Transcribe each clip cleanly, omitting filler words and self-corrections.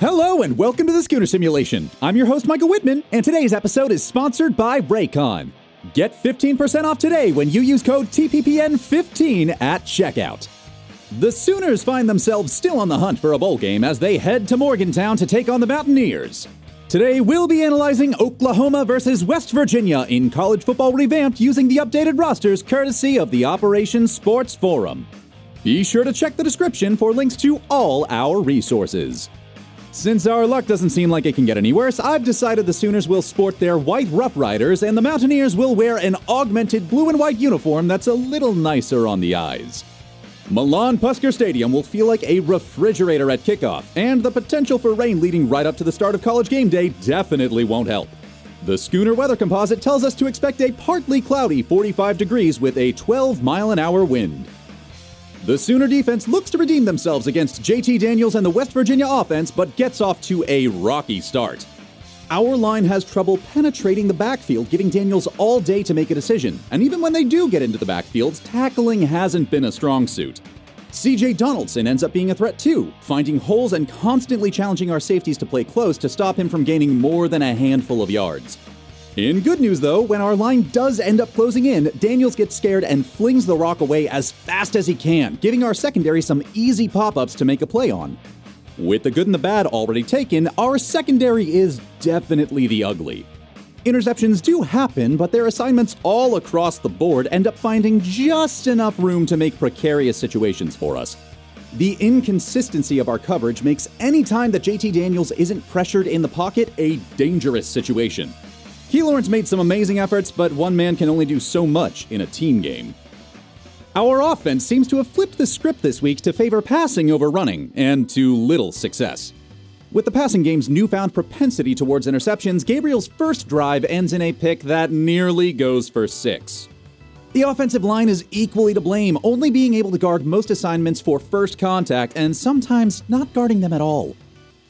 Hello and welcome to the Schooner Simulation. I'm your host, Michael Wittman, and today's episode is sponsored by Raycon. Get 15% off today when you use code TPPN15 at checkout. The Sooners find themselves still on the hunt for a bowl game as they head to Morgantown to take on the Mountaineers. Today, we'll be analyzing Oklahoma versus West Virginia in college football revamped using the updated rosters courtesy of the Operation Sports Forum. Be sure to check the description for links to all our resources. Since our luck doesn't seem like it can get any worse, I've decided the Sooners will sport their white Rough Riders and the Mountaineers will wear an augmented blue and white uniform that's a little nicer on the eyes. Milan Puskar Stadium will feel like a refrigerator at kickoff, and the potential for rain leading right up to the start of college game day definitely won't help. The Schooner weather composite tells us to expect a partly cloudy 45 degrees with a 12-mile-an-hour wind. The Sooner defense looks to redeem themselves against JT Daniels and the West Virginia offense, but gets off to a rocky start. Our line has trouble penetrating the backfield, giving Daniels all day to make a decision, and even when they do get into the backfield, tackling hasn't been a strong suit. CJ Donaldson ends up being a threat too, finding holes and constantly challenging our safeties to play close to stop him from gaining more than a handful of yards. In good news though, when our line does end up closing in, Daniels gets scared and flings the rock away as fast as he can, giving our secondary some easy pop-ups to make a play on. With the good and the bad already taken, our secondary is definitely the ugly. Interceptions do happen, but their assignments all across the board end up finding just enough room to make precarious situations for us. The inconsistency of our coverage makes any time that JT Daniels isn't pressured in the pocket a dangerous situation. Key Lawrence made some amazing efforts, but one man can only do so much in a team game. Our offense seems to have flipped the script this week to favor passing over running, and to little success. With the passing game's newfound propensity towards interceptions, Gabriel's first drive ends in a pick that nearly goes for 6. The offensive line is equally to blame, only being able to guard most assignments for first contact and sometimes not guarding them at all.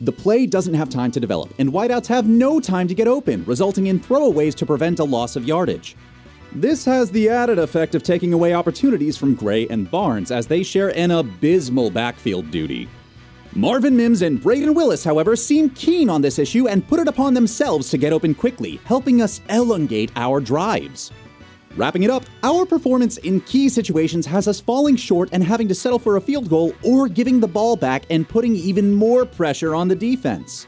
The play doesn't have time to develop, and wideouts have no time to get open, resulting in throwaways to prevent a loss of yardage. This has the added effect of taking away opportunities from Gray and Barnes, as they share an abysmal backfield duty. Marvin Mims and Braden Willis, however, seem keen on this issue and put it upon themselves to get open quickly, helping us elongate our drives. Wrapping it up, our performance in key situations has us falling short and having to settle for a field goal or giving the ball back and putting even more pressure on the defense.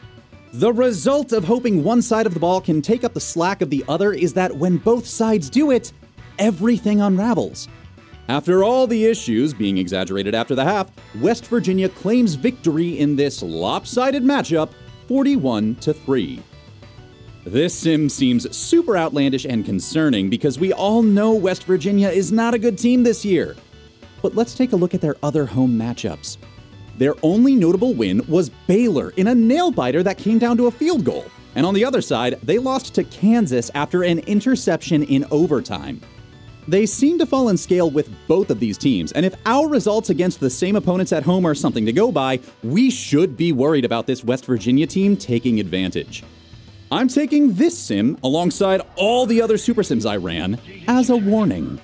The result of hoping one side of the ball can take up the slack of the other is that when both sides do it, everything unravels. After all the issues being exaggerated after the half, West Virginia claims victory in this lopsided matchup, 41-3. This sim seems super outlandish and concerning because we all know West Virginia is not a good team this year. But let's take a look at their other home matchups. Their only notable win was Baylor in a nail-biter that came down to a field goal. And on the other side, they lost to Kansas after an interception in overtime. They seem to fall in scale with both of these teams, and if our results against the same opponents at home are something to go by, we should be worried about this West Virginia team taking advantage. I'm taking this sim, alongside all the other super sims I ran, as a warning.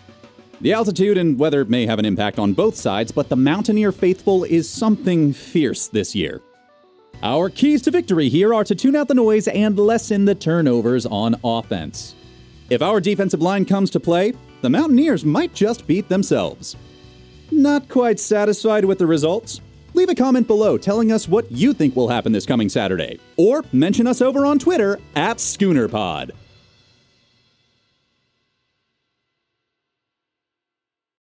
The altitude and weather may have an impact on both sides, but the Mountaineer faithful is something fierce this year. Our keys to victory here are to tune out the noise and lessen the turnovers on offense. If our defensive line comes to play, the Mountaineers might just beat themselves. Not quite satisfied with the results? Leave a comment below telling us what you think will happen this coming Saturday, or mention us over on Twitter @SchoonerPod.